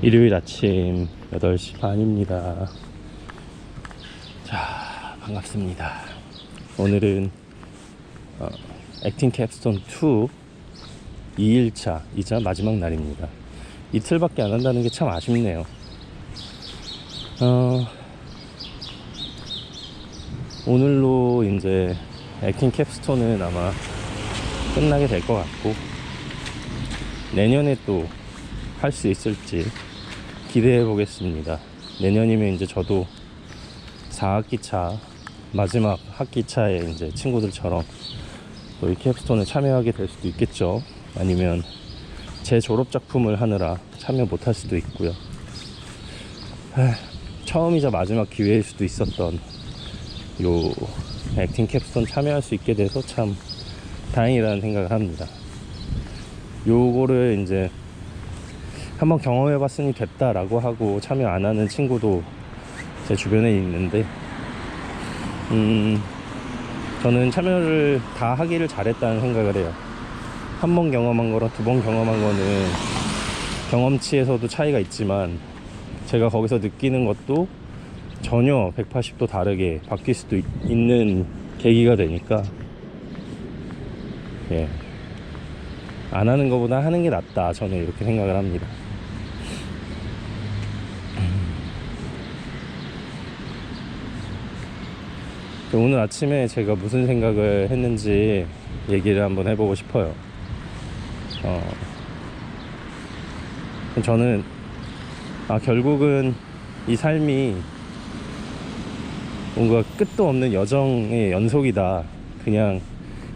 일요일 아침 8시 반입니다. 자, 반갑습니다. 오늘은 액팅 캡스톤 2 2일차이자 마지막 날입니다. 이틀밖에 안 한다는 게 참 아쉽네요. 오늘로 이제 액팅 캡스톤은 아마 끝나게 될 것 같고, 내년에 또 할 수 있을지 기대해 보겠습니다. 내년이면 이제 저도 4학기차 마지막 학기차에 이제 친구들처럼 또 이 캡스톤에 참여하게 될 수도 있겠죠. 아니면 제 졸업 작품을 하느라 참여 못할 수도 있고요. 처음이자 마지막 기회일 수도 있었던 요 액팅 캡스톤 참여할 수 있게 돼서 참 다행이라는 생각을 합니다. 요거를 이제 한번 경험해봤으니 됐다라고 하고 참여 안 하는 친구도 제 주변에 있는데, 저는 참여를 다 하기를 잘했다는 생각을 해요. 한 번 경험한 거랑 두 번 경험한 거는 경험치에서도 차이가 있지만, 제가 거기서 느끼는 것도 전혀 180도 다르게 바뀔 수도 있는 계기가 되니까, 예, 안 하는 것보다 하는 게 낫다, 저는 이렇게 생각을 합니다. 오늘 아침에 제가 무슨 생각을 했는지 얘기를 한번 해보고 싶어요. 저는 결국은 이 삶이 뭔가 끝도 없는 여정의 연속이다, 그냥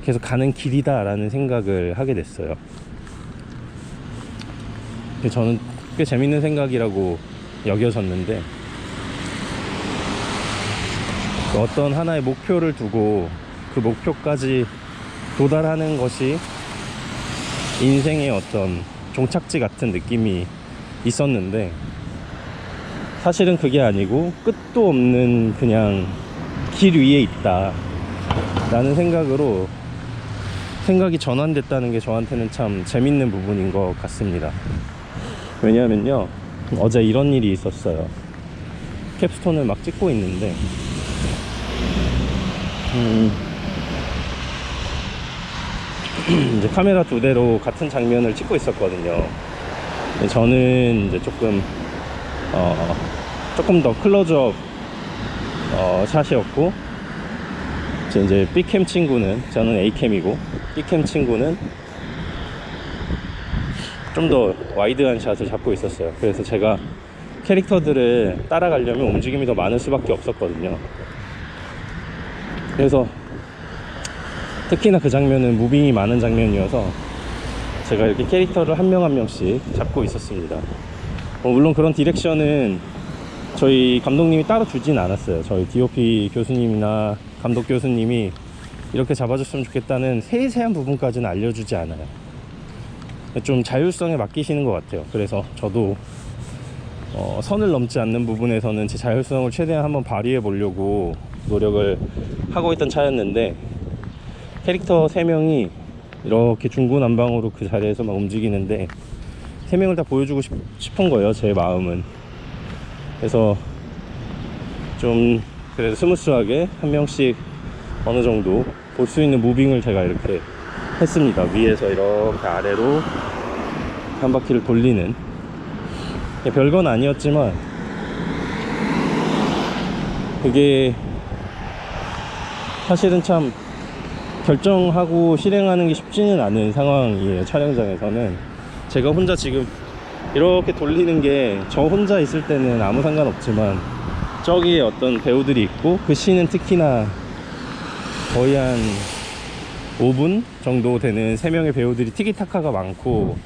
계속 가는 길이다 라는 생각을 하게 됐어요. 저는 꽤 재밌는 생각이라고 여겨졌는데, 어떤 하나의 목표를 두고 그 목표까지 도달하는 것이 인생의 어떤 종착지 같은 느낌이 있었는데, 사실은 그게 아니고 끝도 없는 그냥 길 위에 있다 라는 생각으로 생각이 전환됐다는 게 저한테는 참 재밌는 부분인 것 같습니다. 왜냐하면요, 어제 이런 일이 있었어요. 캡스톤을 막 찍고 있는데, 이제 카메라 2대로 같은 장면을 찍고 있었거든요. 저는 이제 조금 더 클로즈업 샷이었고, 이제 B캠 친구는, 저는 A캠이고 B캠 친구는 좀 더 와이드한 샷을 잡고 있었어요. 그래서 제가 캐릭터들을 따라가려면 움직임이 더 많을 수밖에 없었거든요. 그래서 특히나 그 장면은 무빙이 많은 장면이어서 제가 이렇게 캐릭터를 한 명 한 명씩 잡고 있었습니다. 물론 그런 디렉션은 저희 감독님이 따로 주진 않았어요. 저희 DOP 교수님이나 감독 교수님이 이렇게 잡아줬으면 좋겠다는 세세한 부분까지는 알려주지 않아요. 좀 자율성에 맡기시는 것 같아요. 그래서 저도 선을 넘지 않는 부분에서는 제 자율성을 최대한 한번 발휘해 보려고 노력을 하고 있던 차였는데, 캐릭터 3명이 이렇게 중구난방으로 그 자리에서 막 움직이는데 3명을 다 보여주고 싶은 거예요, 제 마음은. 그래서 좀 그래도 스무스하게 한 명씩 어느 정도 볼 수 있는 무빙을 제가 이렇게 했습니다. 위에서 이렇게 아래로 한 바퀴를 돌리는, 별건 아니었지만 그게 사실은 참 결정하고 실행하는 게 쉽지는 않은 상황이에요. 촬영장에서는 제가 혼자 지금 이렇게 돌리는 게, 저 혼자 있을 때는 아무 상관없지만 저기에 어떤 배우들이 있고, 그 씬은 특히나 거의 한 5분 정도 되는 3명의 배우들이 티키타카가 많고,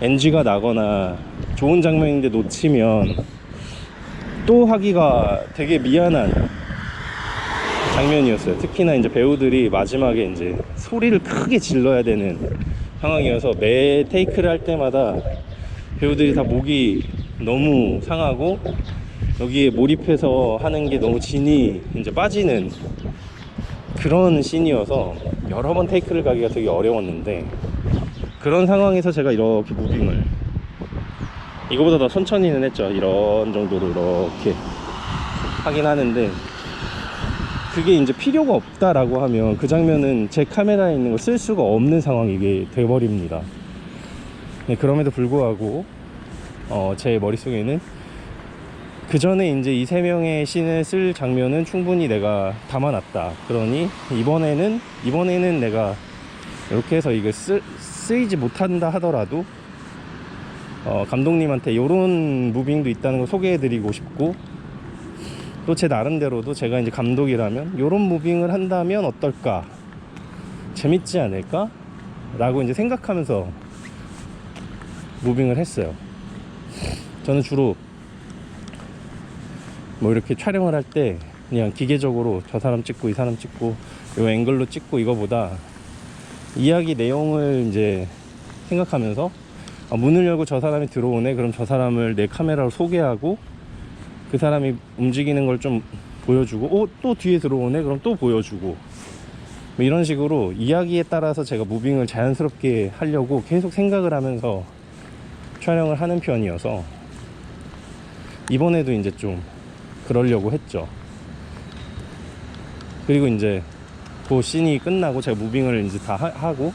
NG가 나거나 좋은 장면인데 놓치면 또 하기가 되게 미안한 장면이었어요. 특히나 이제 배우들이 마지막에 이제 소리를 크게 질러야 되는 상황이어서 매 테이크를 할 때마다 배우들이 다 목이 너무 상하고 여기에 몰입해서 하는 게 너무 진이 이제 빠지는 그런 씬이어서 여러 번 테이크를 가기가 되게 어려웠는데, 그런 상황에서 제가 이렇게 무빙을 이거보다 더 천천히는 했죠. 이런 정도로 이렇게 하긴 하는데, 그게 이제 필요가 없다라고 하면 그 장면은 제 카메라에 있는 걸 쓸 수가 없는 상황이 이게 돼버립니다. 네, 그럼에도 불구하고 제 머릿속에는 그 전에 이제 이 세 명의 씬을 쓸 장면은 충분히 내가 담아놨다. 그러니 이번에는 내가 이렇게 해서 이걸 쓰이지 못한다 하더라도 감독님한테 요런 무빙도 있다는 걸 소개해드리고 싶고, 또 제 나름대로도 제가 이제 감독이라면 요런 무빙을 한다면 어떨까, 재밌지 않을까 라고 이제 생각하면서 무빙을 했어요. 저는 주로 뭐 이렇게 촬영을 할 때 그냥 기계적으로 저 사람 찍고 이 사람 찍고 요 앵글로 찍고 이거보다 이야기 내용을 이제 생각하면서 문을 열고 저 사람이 들어오네, 그럼 저 사람을 내 카메라로 소개하고 그 사람이 움직이는 걸 좀 보여주고, 또 뒤에 들어오네, 그럼 또 보여주고, 뭐 이런 식으로 이야기에 따라서 제가 무빙을 자연스럽게 하려고 계속 생각을 하면서 촬영을 하는 편이어서 이번에도 이제 좀 그러려고 했죠. 그리고 이제 그 씬이 끝나고 제가 무빙을 이제 다 하고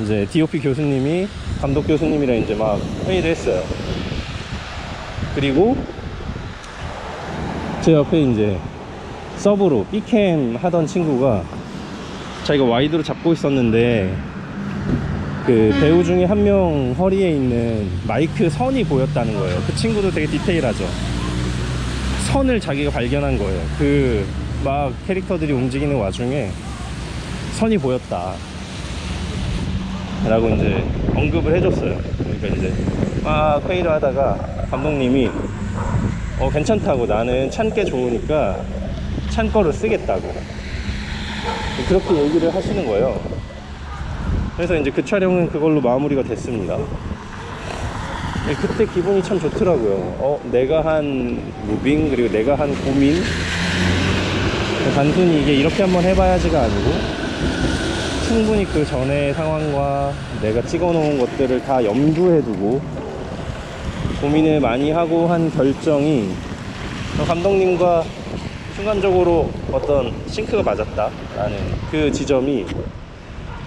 이제 DOP 교수님이 감독 교수님이랑 이제 막 회의를 했어요. 그리고 제 옆에 이제 서브로 B캠 하던 친구가 자기가 와이드로 잡고 있었는데 그 배우 중에 한 명 허리에 있는 마이크 선이 보였다는 거예요. 그 친구도 되게 디테일하죠. 선을 자기가 발견한 거예요. 그 막 캐릭터들이 움직이는 와중에 선이 보였다 라고 이제 언급을 해줬어요. 그러니까 이제 막 회의를 하다가 감독님이 괜찮다고, 나는 찬 게 좋으니까 찬 거를 쓰겠다고 그렇게 얘기를 하시는 거예요. 그래서 이제 그 촬영은 그걸로 마무리가 됐습니다. 그때 기분이 참 좋더라고요. 내가 한 무빙, 그리고 내가 한 고민, 단순히 이게 이렇게 한번 해봐야지가 아니고 충분히 그 전의 상황과 내가 찍어 놓은 것들을 다 염두에 두고 고민을 많이 하고 한 결정이 감독님과 순간적으로 어떤 싱크가 맞았다라는 그 지점이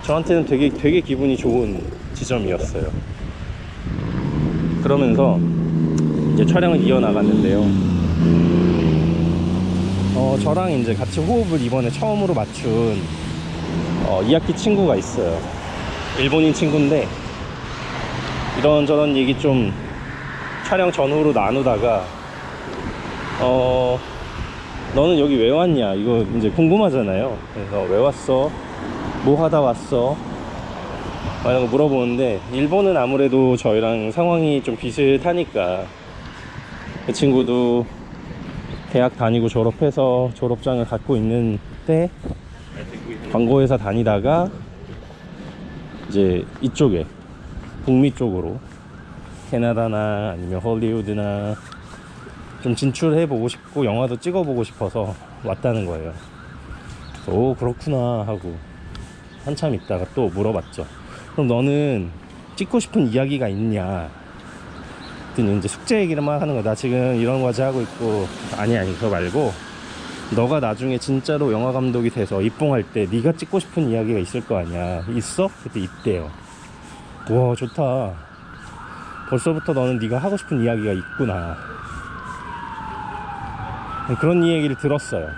저한테는 되게 기분이 좋은 지점이었어요. 그러면서 이제 촬영을 이어나갔는데요. 저랑 이제 같이 호흡을 이번에 처음으로 맞춘 2학기 친구가 있어요. 일본인 친구인데 이런저런 얘기 좀 촬영 전후로 나누다가 너는 여기 왜 왔냐, 이거 이제 궁금하잖아요. 그래서 왜 왔어? 뭐 하다 왔어? 이런 거 물어보는데, 일본은 아무래도 저희랑 상황이 좀 비슷하니까 그 친구도 대학 다니고 졸업해서 졸업장을 갖고 있는데 광고회사 다니다가 이제 이쪽에 북미 쪽으로 캐나다나 아니면 헐리우드나 좀 진출해 보고 싶고 영화도 찍어 보고 싶어서 왔다는 거예요. 오, 그렇구나 하고 한참 있다가 또 물어봤죠. 그럼 너는 찍고 싶은 이야기가 있냐? 그랬더니 이제 숙제 얘기를 막 하는 거야. 나 지금 이런 과제 하고 있고. 아니 그거 말고 너가 나중에 진짜로 영화 감독이 돼서 입봉할 때 네가 찍고 싶은 이야기가 있을 거 아니야. 있어? 그때 있대요. 와, 좋다. 벌써부터 너는 네가 하고 싶은 이야기가 있구나. 그런 이야기를 들었어요.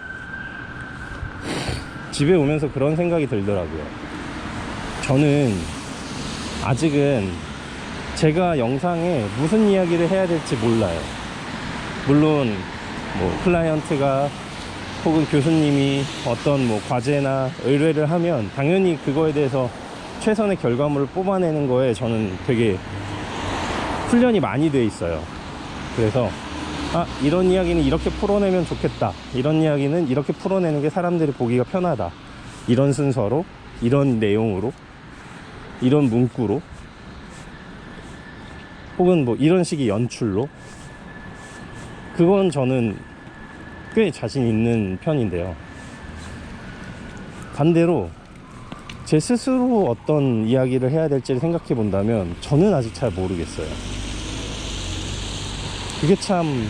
집에 오면서 그런 생각이 들더라고요. 저는 아직은 제가 영상에 무슨 이야기를 해야 될지 몰라요. 물론 뭐 클라이언트가 혹은 교수님이 어떤 뭐 과제나 의뢰를 하면 당연히 그거에 대해서 최선의 결과물을 뽑아내는 거에 저는 되게 훈련이 많이 돼 있어요. 그래서 이런 이야기는 이렇게 풀어내면 좋겠다, 이런 이야기는 이렇게 풀어내는 게 사람들이 보기가 편하다, 이런 순서로, 이런 내용으로, 이런 문구로, 혹은 뭐 이런 식의 연출로, 그건 저는 꽤 자신 있는 편인데요. 반대로 제 스스로 어떤 이야기를 해야 될지를 생각해 본다면 저는 아직 잘 모르겠어요. 그게 참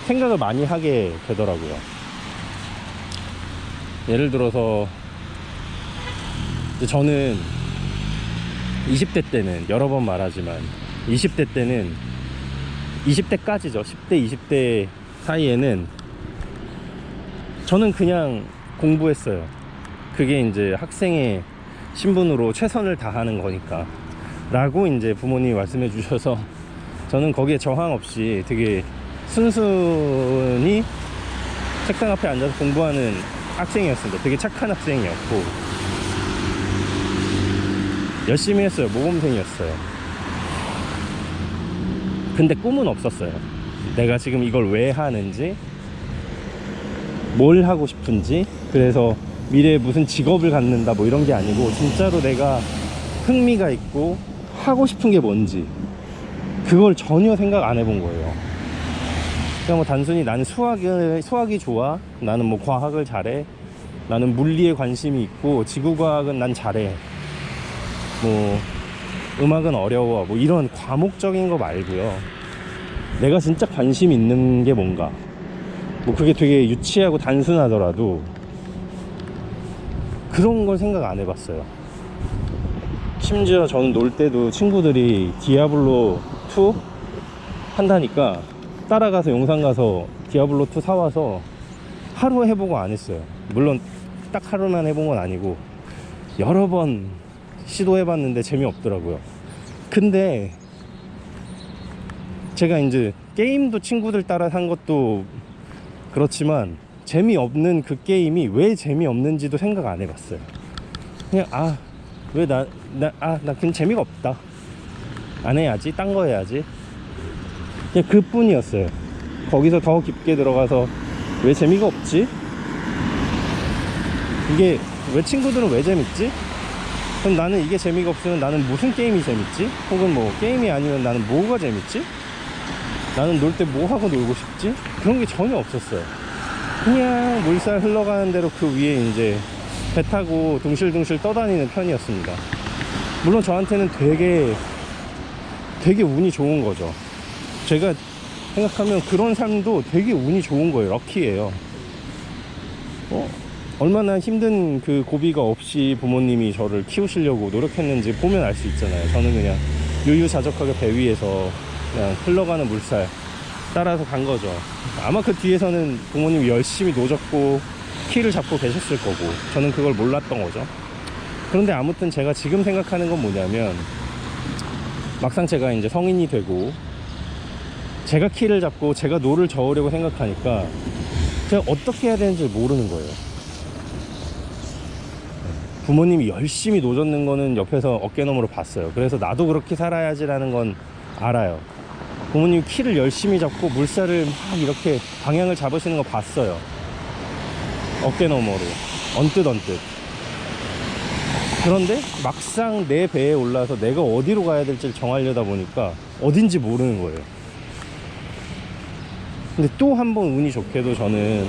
생각을 많이 하게 되더라고요. 예를 들어서 이제 저는 20대 때는 여러 번 말하지만 20대 때는 20대까지죠. 10대 20대 사이에는 저는 그냥 공부했어요. 그게 이제 학생의 신분으로 최선을 다하는 거니까 라고 이제 부모님이 말씀해 주셔서 저는 거기에 저항 없이 되게 순순히 책상 앞에 앉아서 공부하는 학생이었습니다. 되게 착한 학생이었고 열심히 했어요. 모범생이었어요. 근데 꿈은 없었어요. 내가 지금 이걸 왜 하는지, 뭘 하고 싶은지, 그래서 미래에 무슨 직업을 갖는다 뭐 이런 게 아니고 진짜로 내가 흥미가 있고 하고 싶은 게 뭔지 그걸 전혀 생각 안 해본 거예요. 그냥 뭐 단순히 나는 수학이 좋아, 나는 뭐 과학을 잘해, 나는 물리에 관심이 있고 지구과학은 난 잘해, 뭐 음악은 어려워, 뭐 이런 과목적인 거 말고요. 내가 진짜 관심 있는 게 뭔가, 뭐 그게 되게 유치하고 단순하더라도 그런 걸 생각 안 해봤어요. 심지어 저는 놀 때도 친구들이 디아블로 2 한다니까 따라가서 용산 가서 디아블로 2 사와서 하루 해보고 안 했어요. 물론 딱 하루만 해본 건 아니고 여러 번 시도해봤는데 재미없더라고요. 근데 제가 이제 게임도 친구들 따라 산 것도 그렇지만 재미없는 그 게임이 왜 재미없는지도 생각 안 해봤어요. 그냥 왜 나 그냥 재미가 없다, 안 해야지, 딴 거 해야지, 그냥 그 뿐이었어요. 거기서 더 깊게 들어가서 왜 재미가 없지? 이게 왜 친구들은 왜 재밌지? 그럼 나는 이게 재미가 없으면 나는 무슨 게임이 재밌지? 혹은 뭐 게임이 아니면 나는 뭐가 재밌지? 나는 놀 때 뭐 하고 놀고 싶지? 그런 게 전혀 없었어요. 그냥 물살 흘러가는 대로 그 위에 이제 배 타고 둥실둥실 떠다니는 편이었습니다. 물론 저한테는 되게 운이 좋은 거죠. 제가 생각하면 그런 삶도 되게 운이 좋은 거예요. 럭키예요. 얼마나 힘든 그 고비가 없이 부모님이 저를 키우시려고 노력했는지 보면 알 수 있잖아요. 저는 그냥 유유자적하게 배 위에서 그냥 흘러가는 물살 따라서 간 거죠. 아마 그 뒤에서는 부모님이 열심히 노젓고 키를 잡고 계셨을 거고 저는 그걸 몰랐던 거죠. 그런데 아무튼 제가 지금 생각하는 건 뭐냐면, 막상 제가 이제 성인이 되고 제가 키를 잡고 제가 노를 저으려고 생각하니까 제가 어떻게 해야 되는지 모르는 거예요. 부모님이 열심히 노젓는 거는 옆에서 어깨너머로 봤어요. 그래서 나도 그렇게 살아야지라는 건 알아요. 부모님이 키를 열심히 잡고 물살을 막 이렇게 방향을 잡으시는 거 봤어요. 어깨너머로 언뜻. 그런데 막상 내 배에 올라서 내가 어디로 가야 될지를 정하려다 보니까 어딘지 모르는 거예요. 근데 또 한 번 운이 좋게도 저는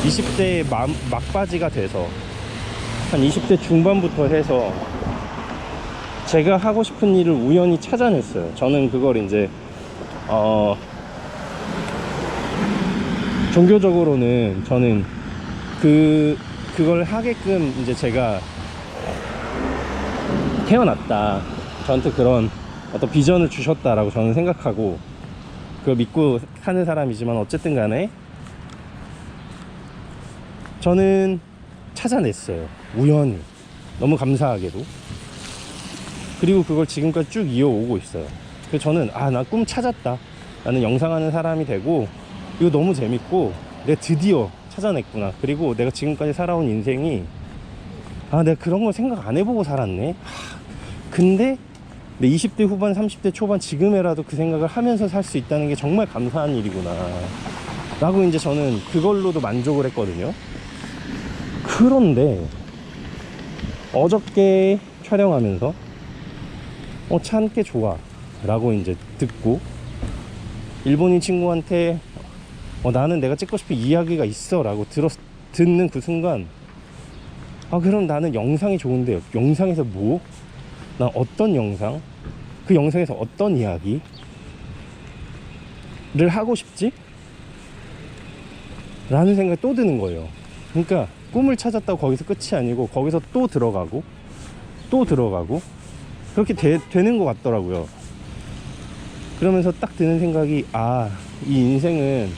20대의 막바지가 돼서 한 20대 중반부터 해서 제가 하고 싶은 일을 우연히 찾아냈어요. 저는 그걸 이제 종교적으로는 저는 그걸 하게끔 이제 제가 태어났다, 저한테 그런 어떤 비전을 주셨다라고 저는 생각하고 그걸 믿고 사는 사람이지만, 어쨌든 간에 저는 찾아냈어요. 우연히, 너무 감사하게도. 그리고 그걸 지금까지 쭉 이어오고 있어요. 그래서 저는 나 꿈 찾았다, 나는 영상하는 사람이 되고 이거 너무 재밌고 내가 드디어 찾아냈구나, 그리고 내가 지금까지 살아온 인생이 내가 그런 걸 생각 안 해보고 살았네. 근데 내 20대 후반 30대 초반 지금에라도 그 생각을 하면서 살 수 있다는 게 정말 감사한 일이구나 라고 이제 저는 그걸로도 만족을 했거든요. 그런데 어저께 촬영하면서 참깨 좋아 라고 이제 듣고 일본인 친구한테 나는 내가 찍고 싶은 이야기가 있어 라고 듣는 그 순간 그럼 나는 영상이 좋은데요. 영상에서 뭐? 난 어떤 영상? 그 영상에서 어떤 이야기? 하고 싶지? 라는 생각이 또 드는 거예요. 그러니까 꿈을 찾았다고 거기서 끝이 아니고 거기서 또 들어가고 또 들어가고 그렇게 되는 것 같더라고요. 그러면서 딱 드는 생각이, 이 인생은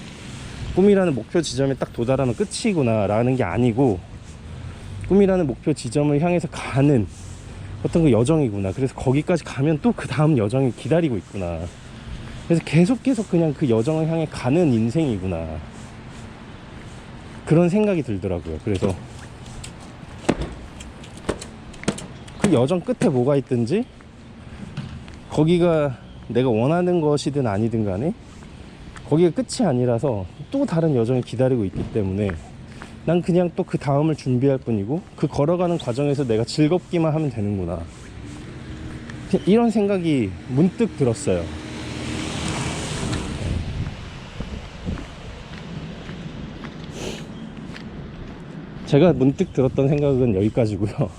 꿈이라는 목표 지점에 딱 도달하면 끝이구나 라는 게 아니고, 꿈이라는 목표 지점을 향해서 가는 어떤 그 여정이구나. 그래서 거기까지 가면 또 그 다음 여정이 기다리고 있구나. 그래서 계속 그냥 그 여정을 향해 가는 인생이구나, 그런 생각이 들더라고요. 그래서 그 여정 끝에 뭐가 있든지 거기가 내가 원하는 것이든 아니든 간에 거기가 끝이 아니라서 또 다른 여정이 기다리고 있기 때문에 난 그냥 또 그 다음을 준비할 뿐이고, 그 걸어가는 과정에서 내가 즐겁기만 하면 되는구나, 이런 생각이 문득 들었어요. 제가 문득 들었던 생각은 여기까지고요.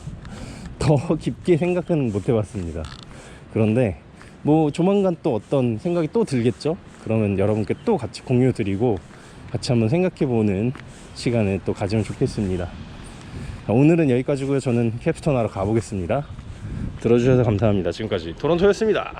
더 깊게 생각은 못 해봤습니다. 그런데 뭐 조만간 또 어떤 생각이 또 들겠죠. 그러면 여러분께 또 같이 공유 드리고 같이 한번 생각해보는 시간을 또 가지면 좋겠습니다. 오늘은 여기까지고요. 저는 캡스톤 하러 가보겠습니다. 들어주셔서 감사합니다. 지금까지 토론토였습니다.